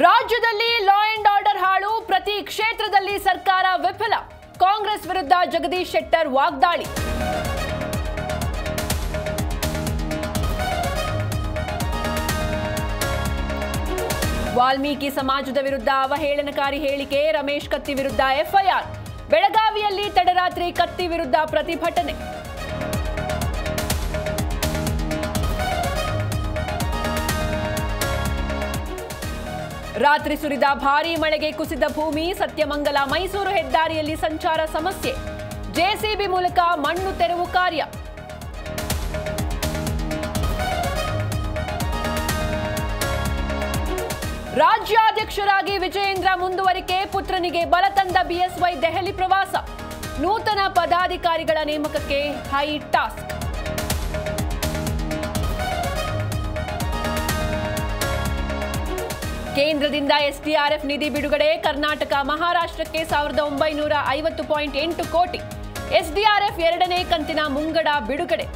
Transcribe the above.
ರಾಜ್ಯದಲ್ಲಿ law and order ಹಾಳು, ಪ್ರತಿ ಕ್ಷೇತ್ರದಲ್ಲಿ ಸರ್ಕಾರ ವಿಫಲ. ಕಾಂಗ್ರೆಸ್ ವಿರುದ್ಧ ಜಗದೀಶ್ ಶೆಟ್ಟರ್ ವಾಗ್ದಾಳಿ. ವಾಲ್ಮೀಕಿ ಸಮಾಜದ ವಿರುದ್ಧ ಅವಹೇಳನಕಾರಿ ಹೇಳಿಕೆ, ರಮೇಶ್ ಕತ್ತಿ ವಿರುದ್ಧ ಎಫ್ಐಆರ್. ಬೆಳಗಾವಿಯಲ್ಲಿ ತಡರಾತ್ರಿ ಕತ್ತಿ ವಿರುದ್ಧ ಪ್ರತಿಭಟನೆ. ರಾತ್ರಿ ಸುರಿದ ಭಾರೀ ಮಳೆಗೆ ಕುಸಿದ ಭೂಮಿ, ಸತ್ಯಮಂಗಲ ಮೈಸೂರು ಹೆದ್ದಾರಿಯಲ್ಲಿ ಸಂಚಾರ ಸಮಸ್ಯೆ. ಜೆಸಿಬಿ ಮೂಲಕ ಮಣ್ಣು ತೆರವು ಕಾರ್ಯ. ರಾಜ್ಯಾಧ್ಯಕ್ಷರಾಗಿ ವಿಜಯೇಂದ್ರ ಮುಂದುವರಿಕೆ, ಪುತ್ರನಿಗೆ ಬಲ ತಂದ ಬಿಎಸ್ವೈ ದೆಹಲಿ ಪ್ರವಾಸ. ನೂತನ ಪದಾಧಿಕಾರಿಗಳ ನೇಮಕಕ್ಕೆ ಹೈ ಟಾಸ್ಕ್. ಕೇಂದ್ರದಿಂದ ಎಸ್ಡಿಆರ್ಎಫ್ ನಿಧಿ ಬಿಡುಗಡೆ, ಕರ್ನಾಟಕ ಮಹಾರಾಷ್ಟ್ರಕ್ಕೆ 1950.8 ಕೋಟಿ. ಎಸ್ಡಿಆರ್ಎಫ್ ಎರಡನೇ ಕಂತಿನ ಮುಂಗಡ ಬಿಡುಗಡೆ.